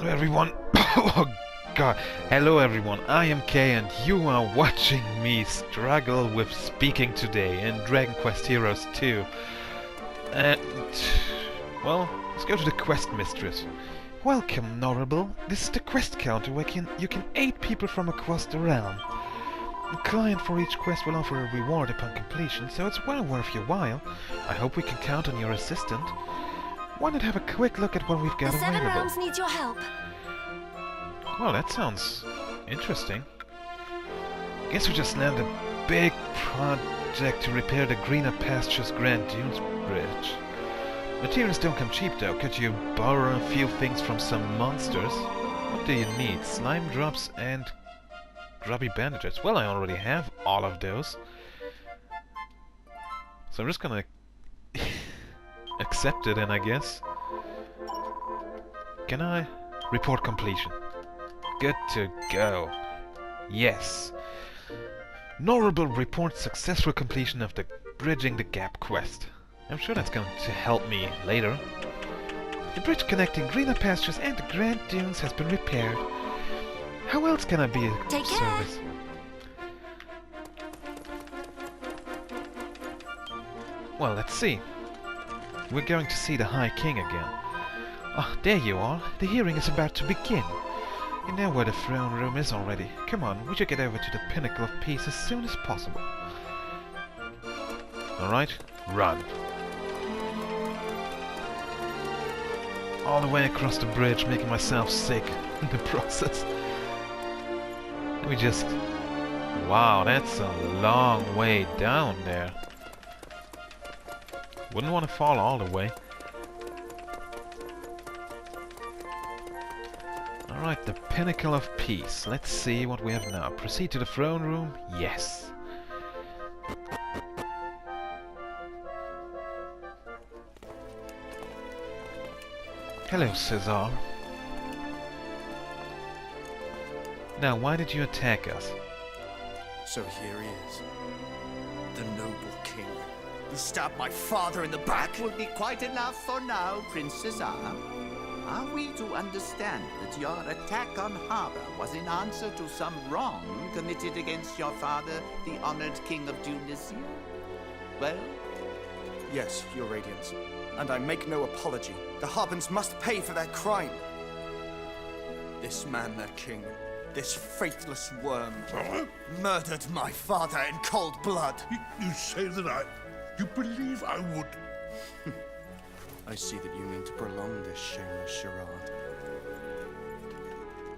Hello everyone. Oh god. Hello everyone. I am Kay and you are watching me struggle with speaking today in Dragon Quest Heroes 2. And well, let's go to the quest mistress. Welcome, Norable. This is the quest counter where you can aid people from across the realm. The client for each quest will offer a reward upon completion, so it's well worth your while. I hope we can count on your assistant. Why not have a quick look at what we've got The Seven available? Realms needs your help. Well, that sounds interesting. Guess we just landed a big project to repair the Greener Pastures Grand Dunes Bridge. Materials don't come cheap though. Could you borrow a few things from some monsters? What do you need? Slime drops and grubby bandages. Well, I already have all of those. So I'm just gonna accept it and I guess. Can I? Report completion. Good to go. Yes. Norable reports successful completion of the Bridging the Gap quest. I'm sure that's going to help me later. The bridge connecting Greener Pastures and the Grand Dunes has been repaired. How else can I be of Take care. service? Well, let's see. We're going to see the High King again. Ah, there you are. The hearing is about to begin. You know where the throne room is already. Come on, we should get over to the Pinnacle of Peace as soon as possible. Alright, run. All the way across the bridge, making myself sick in the process. We just... Wow, that's a long way down there. Wouldn't want to fall all the way. Alright, the Pinnacle of Peace. Let's see what we have now. Proceed to the throne room? Yes. Hello, Caesar. Now, why did you attack us? So here he is, the noble king. He stabbed my father in the back. Will be quite enough for now, Prince Caesar. Are we to understand that your attack on Harbor was in answer to some wrong committed against your father, the honored King of Tunisia? Well, Yes, Your Radiance. And I make no apology. The Harbins must pay for their crime. This man, their king, this faithless worm, murdered my father in cold blood. You say that you believe I would? I see that you mean to prolong this shameless charade.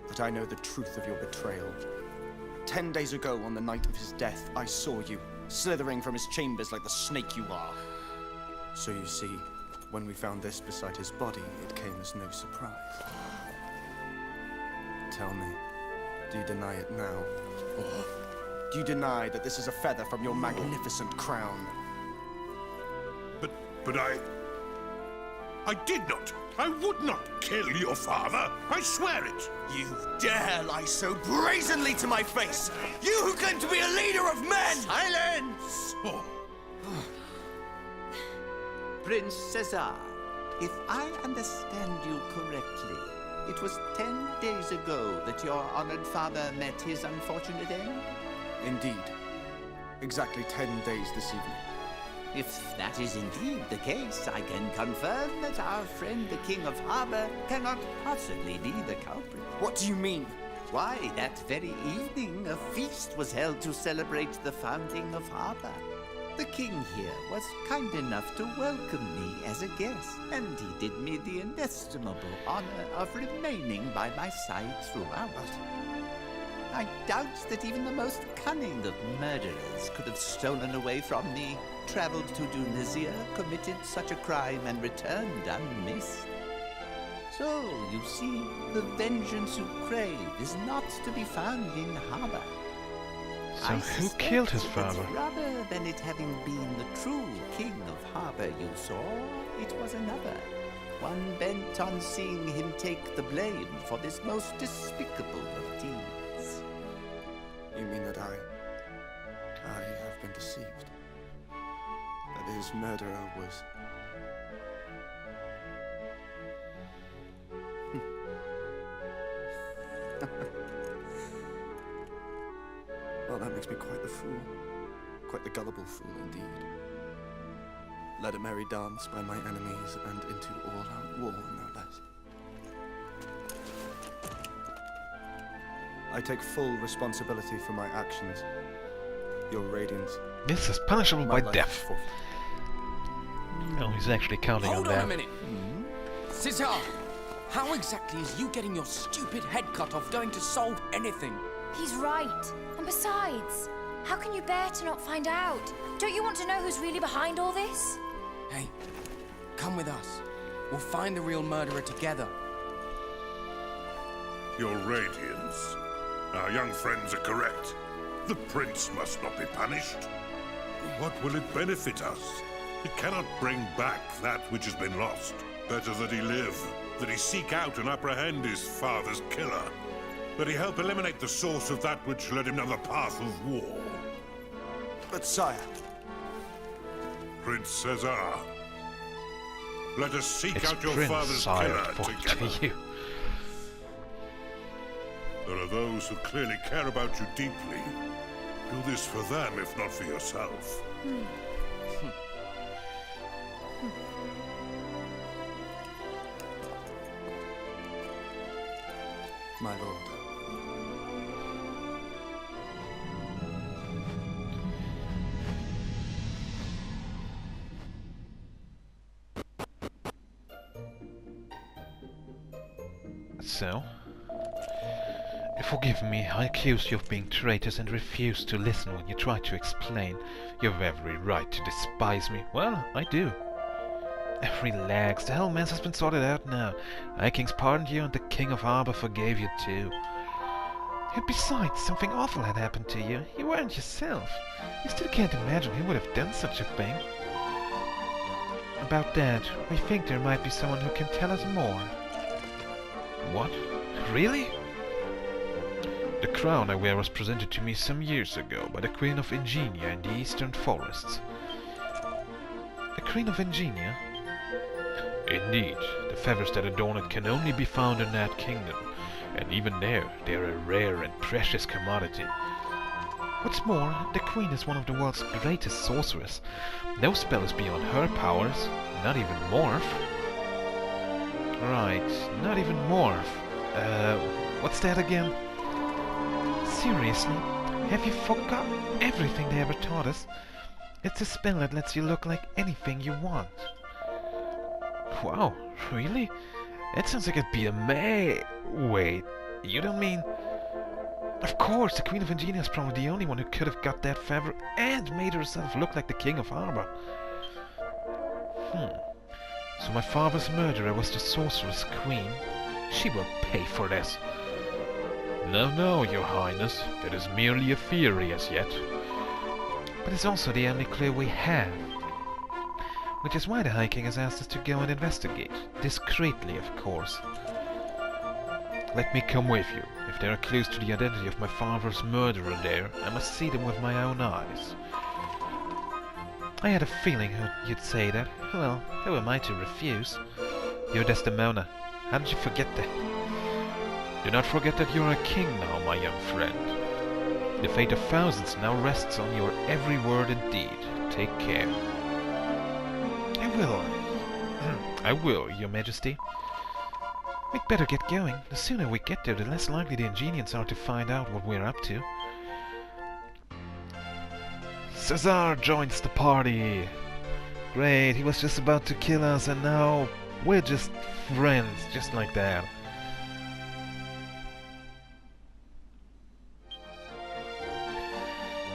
But I know the truth of your betrayal. 10 days ago, on the night of his death, I saw you, slithering from his chambers like the snake you are. So you see, when we found this beside his body, it came as no surprise. Tell me, do you deny it now? Or do you deny that this is a feather from your magnificent crown? But I did not. I would not kill your father. I swear it. You dare lie so brazenly to my face! You who claim to be a leader of men! silence! Oh, Prince Caesar, if I understand you correctly, it was 10 days ago that your honored father met his unfortunate end? Indeed. Exactly 10 days this evening. If that is indeed the case, I can confirm that our friend the King of Harbor cannot possibly be the culprit. What do you mean? Why, that very evening, a feast was held to celebrate the founding of Harbor. The king here was kind enough to welcome me as a guest, and he did me the inestimable honor of remaining by my side throughout. I doubt that even the most cunning of murderers could have stolen away from me, traveled to Tunisia, committed such a crime, and returned unmissed. So, you see, the vengeance you crave is not to be found in Harbor. So I who suspect killed his that father? Rather than it having been the true King of Harbor you saw, it was another. One bent on seeing him take the blame for this most despicable of deeds. You mean that I have been deceived? That his murderer was... Well, that makes me quite the fool. Quite the gullible fool indeed. Led a merry dance by my enemies and into all-out war, no less. I take full responsibility for my actions. Your Radiance. This is punishable My by life death. forfeit. No, he's actually counting Hold on on that. a minute! Caesar! How exactly is you getting your stupid head cut off going to solve anything? He's right. And besides, how can you bear to not find out? Don't you want to know who's really behind all this? Hey, come with us. We'll find the real murderer together. Your Radiance. Our young friends are correct. The prince must not be punished. What will it benefit us? It cannot bring back that which has been lost. Better that he live, that he seek out and apprehend his father's killer, that he help eliminate the source of that which led him down the path of war. But sire, Prince Caesar, let us seek It's out your Prince father's Sire killer for together. to you. There are those who clearly care about you deeply. Do this for them, if not for yourself. my lord. So, forgive me, I accuse you of being traitors and refuse to listen when you try to explain. You have every right to despise me. Well, I do. Relax, the whole mess has been sorted out now. High King's pardoned you and the King of Arbor forgave you too. And besides, something awful had happened to you. You weren't yourself. You still can't imagine who would have done such a thing. About that, we think there might be someone who can tell us more. What? Really? The crown I wear was presented to me some years ago by the Queen of Ingenia in the Eastern Forests. The Queen of Ingenia? Indeed, the feathers that adorn it can only be found in that kingdom, and even there, they are a rare and precious commodity. What's more, the Queen is one of the world's greatest sorcerers. No spell is beyond her powers, not even Morph. Right, not even Morph. What's that again? Seriously? Have you forgotten everything they ever taught us? It's a spell that lets you look like anything you want. Wow, really? That sounds like it'd be Wait, you don't mean... Of course, the Queen of Ingenia is probably the only one who could have got that feather and made herself look like the King of Arbor. So my father's murderer was the Sorceress Queen. She will pay for this. No, Your Highness. That is merely a theory as yet. But it's also the only clue we have. Which is why the High King has asked us to go and investigate. Discreetly, of course. Let me come with you. If there are clues to the identity of my father's murderer there, I must see them with my own eyes. I had a feeling you'd say that. Well, who am I to refuse? You're Desdemona. How did you forget that? Do not forget that you're a king now, my young friend. The fate of thousands now rests on your every word and deed. Take care. I will. I will, Your Majesty. We'd better get going. The sooner we get there, the less likely the Ingenians are to find out what we're up to. Caesar joins the party! Great, he was just about to kill us and now we're just friends, just like that.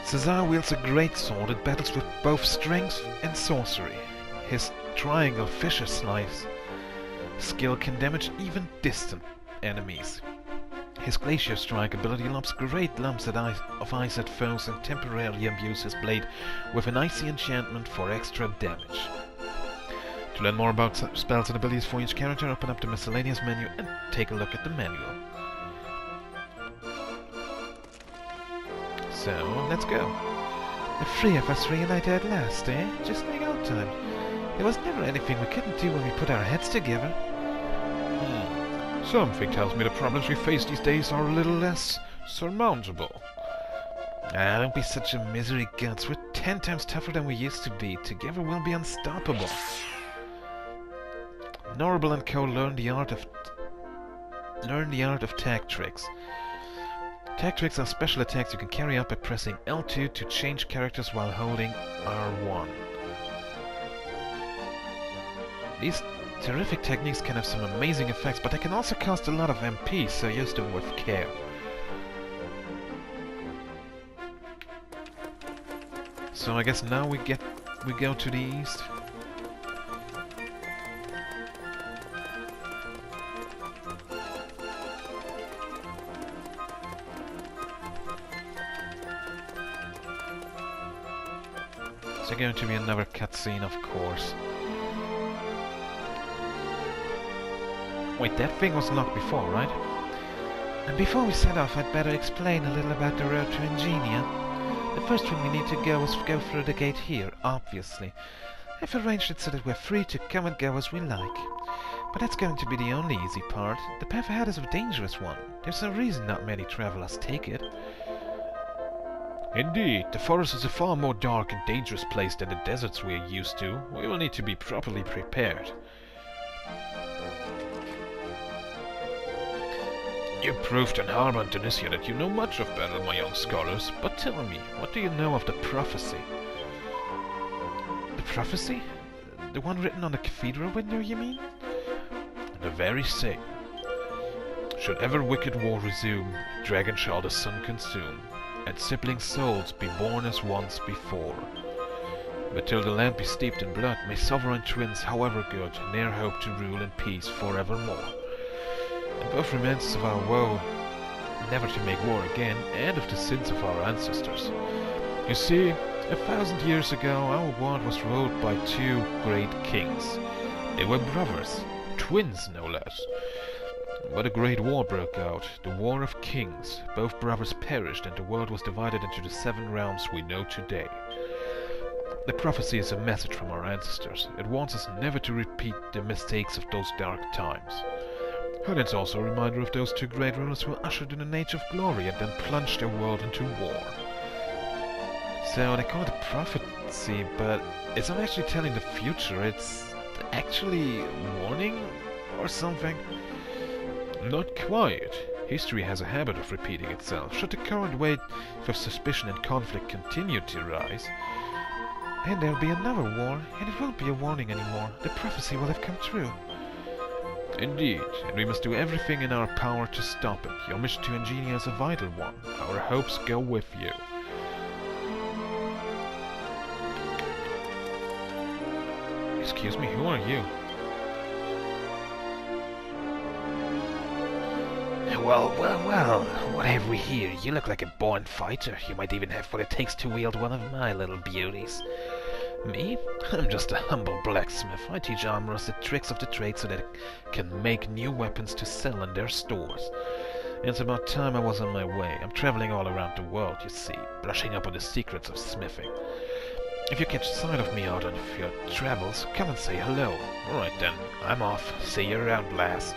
Caesar wields a great sword that battles with both strength and sorcery. His triangle fisher slice skill can damage even distant enemies. His Glacier Strike ability lobs great lumps of ice at foes and temporarily imbues his blade with an icy enchantment for extra damage. To learn more about spells and abilities for each character, open up the miscellaneous menu and take a look at the manual. So, let's go. The three of us reunited at last, eh? Just like old times. There was never anything we couldn't do when we put our heads together. Something tells me the problems we face these days are a little less surmountable. Ah, don't be such a misery, Guts. We're 10 times tougher than we used to be. Together we'll be unstoppable. Norable and Co. learn the art of tag tricks. Tag tricks are special attacks you can carry out by pressing L2 to change characters while holding R1. These terrific techniques can have some amazing effects, but they can also cost a lot of MP, so use them with care. So I guess now we go to the east. So going to be another cutscene, of course. Wait, that thing was locked before, right? And before we set off, I'd better explain a little about the road to Ingenia. The first thing we need to go is go through the gate here, obviously. I've arranged it so that we're free to come and go as we like. But that's going to be the only easy part. The path ahead is a dangerous one. There's no reason not many travelers take it. Indeed, the forest is a far more dark and dangerous place than the deserts we're used to. We will need to be properly prepared. You proved in Harba and Tunisia that you know much of battle, my young scholars, but tell me, what do you know of the prophecy? The prophecy? The one written on the cathedral window, you mean? The very same. Should ever wicked war resume, dragon shall the sun consume, and sibling souls be born as once before. But till the land be steeped in blood, may sovereign twins, however good, ne'er hope to rule in peace forevermore. And both remains of our woe, never to make war again, and of the sins of our ancestors. You see, 1,000 years ago our world was ruled by two great kings. They were brothers, twins no less. But a great war broke out, the War of Kings. Both brothers perished and the world was divided into the 7 realms we know today. The prophecy is a message from our ancestors. It warns us never to repeat the mistakes of those dark times. And it's also a reminder of those two great rulers who ushered in an age of glory and then plunged their world into war. So they call it a prophecy, but it's not actually telling the future, it's actually warning or something? Not quite. History has a habit of repeating itself. Should the current wave of suspicion and conflict continue to rise, and there'll be another war, and it won't be a warning anymore. The prophecy will have come true. Indeed, and we must do everything in our power to stop it. Your mission to Ingenia is a vital one. Our hopes go with you. Excuse me, who are you? Well, what have we here? You look like a born fighter. You might even have what it takes to wield one of my little beauties. Me? I'm just a humble blacksmith. I teach armorers the tricks of the trade so that they can make new weapons to sell in their stores. It's about time I was on my way. I'm traveling all around the world, you see, brushing up on the secrets of smithing. If you catch sight of me out on your travels, come and say hello. Alright then, I'm off. See you around, lass.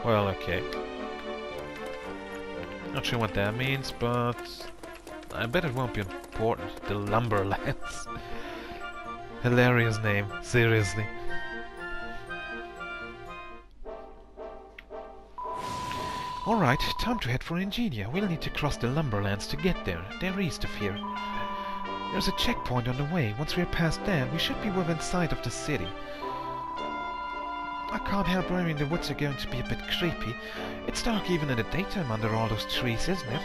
Well, okay. Not sure what that means, but I bet it won't be important. The Lumberlands. Hilarious name, seriously. Alright, time to head for Ingenia. We'll need to cross the Lumberlands to get there. They're east of here. There's a checkpoint on the way. Once we're past that, we should be within sight of the city. I can't help worrying the woods are going to be a bit creepy. It's dark even in the daytime under all those trees, isn't it?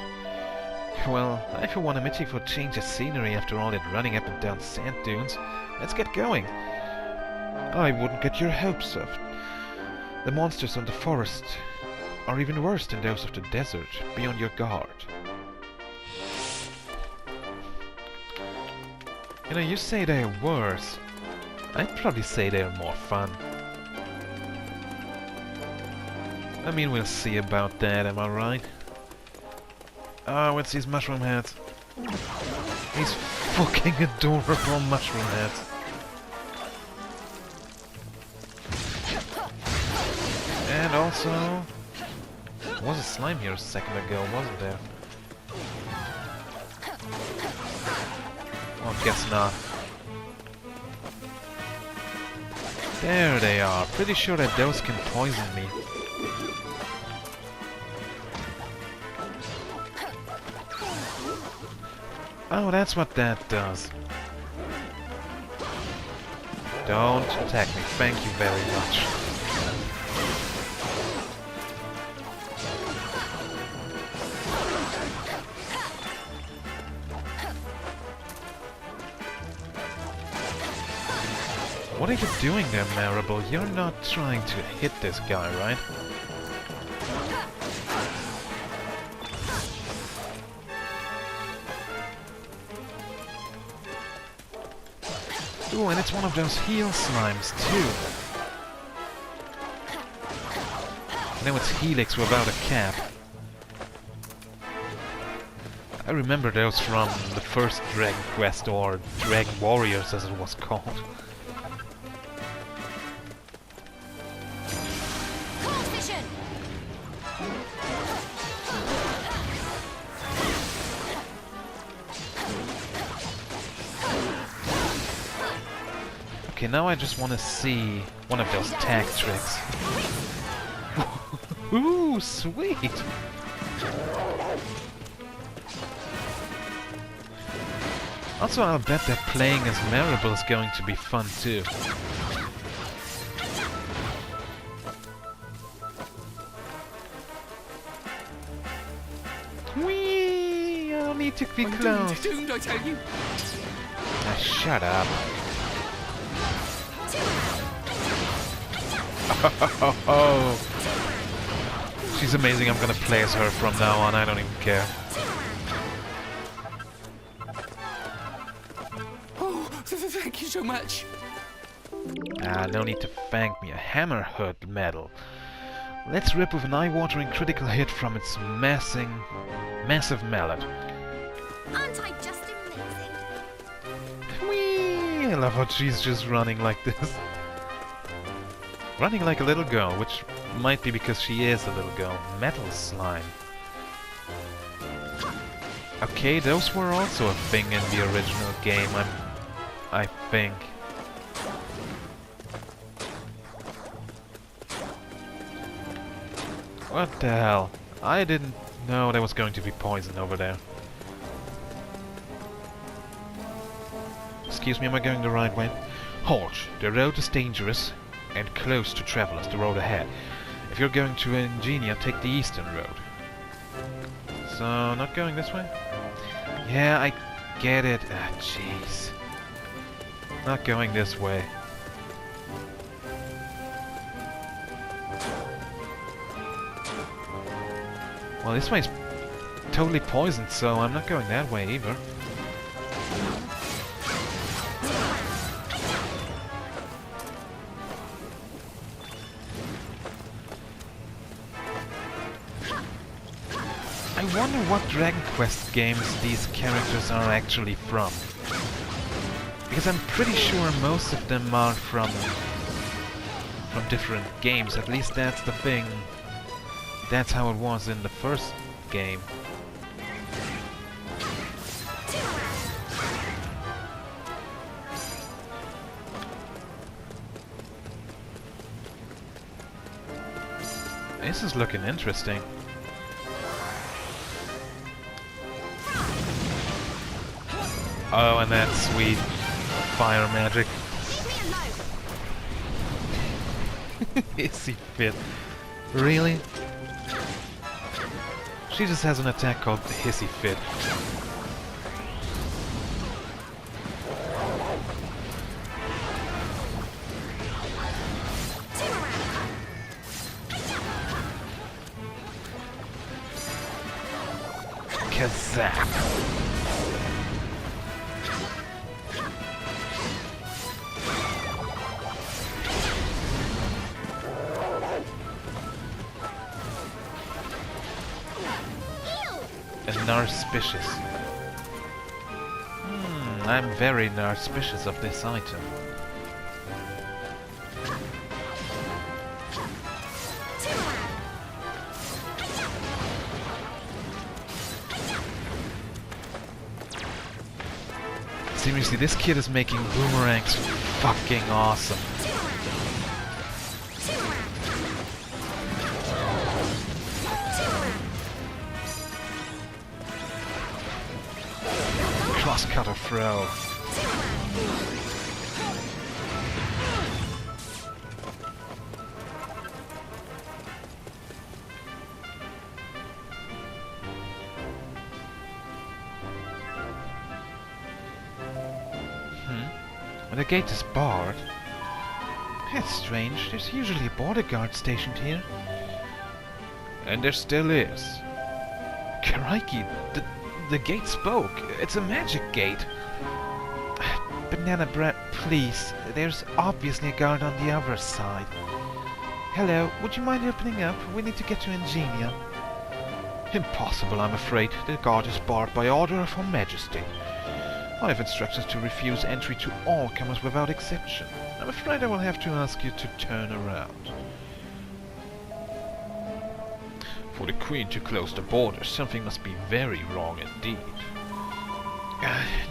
Well, I for one am itching for a change of scenery after all that running up and down sand dunes. Let's get going. I wouldn't get your hopes up. The monsters in the forest are even worse than those of the desert. Be on your guard. You know, you say they're worse. I'd probably say they're more fun. I mean, we'll see about that, am I right? Oh, what's these mushroom heads? These fucking adorable mushroom heads. And also... there was a slime here a second ago, wasn't there? Oh, guess not. There they are. Pretty sure that those can poison me. Oh, that's what that does. Don't attack me, thank you very much. What are you doing there, Maribel? You're not trying to hit this guy, right? Ooh, and it's one of those heal slimes, too. Now it's Helix without a cap. I remember those from the first Dragon Quest, or Dragon Warriors as it was called. Okay, now I just want to see one of those tag tricks. Ooh, sweet! Also, I'll bet that playing as Maribel is going to be fun too. Whee! I'll need to be close. Doomed, I tell you. Ah, shut up. Oh, she's amazing. I'm gonna play as her from now on. I don't even care. Oh, thank you so much. Ah, no need to thank me. A Hammerhead medal. Let's rip with an eye-watering critical hit from its massive mallet. Aren't I just amazing? Whee! I love how she's just running like this. Running like a little girl, which might be because she is a little girl. Metal slime. Okay, those were also a thing in the original game, I think. What the hell? I didn't know there was going to be poison over there. Excuse me, am I going the right way? Halt! The road is dangerous and close to travelers, the road ahead. If you're going to Ingenia, take the eastern road. So, not going this way? Yeah, I get it. Ah, jeez. Not going this way. Well, this way's totally poisoned, so I'm not going that way either. I wonder what Dragon Quest games these characters are actually from. Because I'm pretty sure most of them are from different games. At least that's the thing. That's how it was in the first game. This is looking interesting. Oh, and that sweet fire magic. Hissy fit. Really? She just has an attack called Hissy Fit. Kazap! Narspicious. I'm very narspicious of this item. Seriously, this kid is making boomerangs fucking awesome. Cross-cutter throw. The gate is barred. That's strange. There's usually a border guard stationed here. And there still is. Crikey, the gate spoke. It's a magic gate. Banana Bread, please. There's obviously a guard on the other side. Hello, would you mind opening up? We need to get to Ingenia. Impossible, I'm afraid. The guard is barred by order of Her Majesty. I have instructions to refuse entry to all comers without exception. I'm afraid I will have to ask you to turn around. For the Queen to close the borders, something must be very wrong indeed.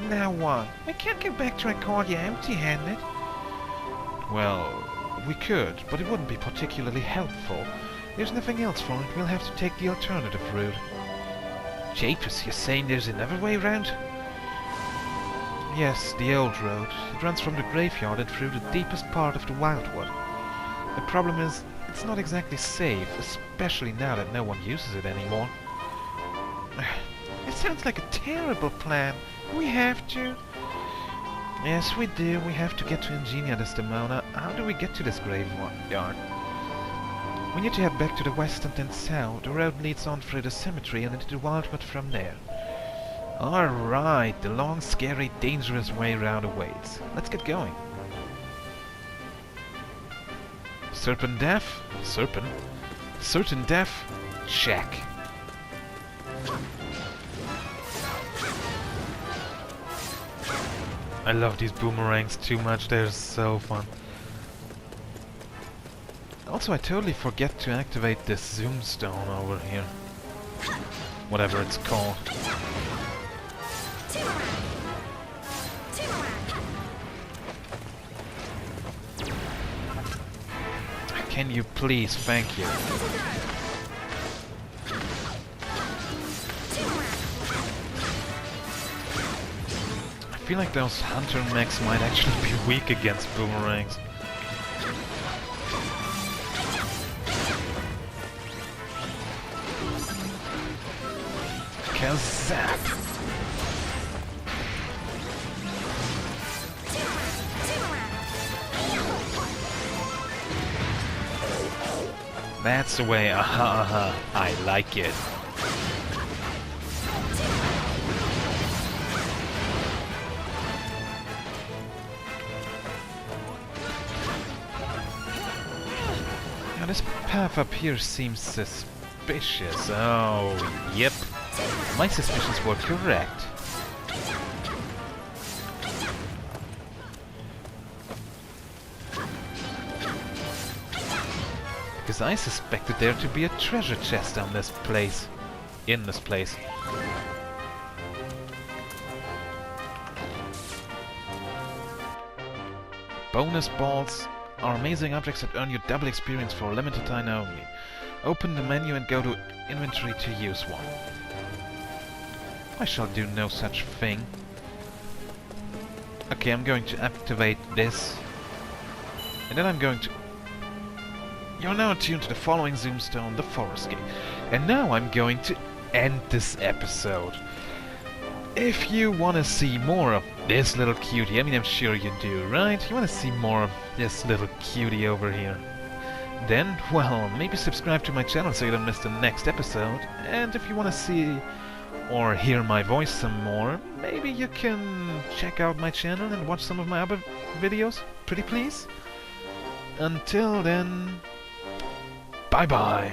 Now what? We can't go back to Encordia empty-handed. Well, we could, but it wouldn't be particularly helpful. There's nothing else for it. We'll have to take the alternative route. Japes, you're saying there's another way round? Yes, the old road. It runs from the graveyard and through the deepest part of the Wildwood. The problem is, it's not exactly safe, especially now that no one uses it anymore. It sounds like a terrible plan. We have to... Yes, we do. We have to get to Ingenia, Desdemona. How do we get to this graveyard? We need to head back to the west and then south. The road leads on through the cemetery and into the Wildwood from there. Alright, the long, scary, dangerous way round awaits. Let's get going. Serpent death? Serpent? Certain death? Check. I love these boomerangs too much, they're so fun. Also, I totally forget to activate this zoom stone over here. Whatever it's called. Can you please? Thank you. I feel like those hunter mechs might actually be weak against boomerangs. Kazap! That's the way, I like it. Now this path up here seems suspicious. Oh, yep. My suspicions were correct. Because I suspected there to be a treasure chest on this place. In this place. Bonus balls are amazing objects that earn you double experience for a limited time only. Open the menu and go to inventory to use one. I shall do no such thing. Okay, I'm going to activate this. And then I'm going to... You're now attuned to the following Zoomstone, the Forest Gate. And now I'm going to end this episode. If you want to see more of this little cutie, I mean I'm sure you do, right? You want to see more of this little cutie over here. Then, well, maybe subscribe to my channel so you don't miss the next episode. And if you want to see or hear my voice some more, maybe you can check out my channel and watch some of my other videos, pretty please. Until then... Bye-bye.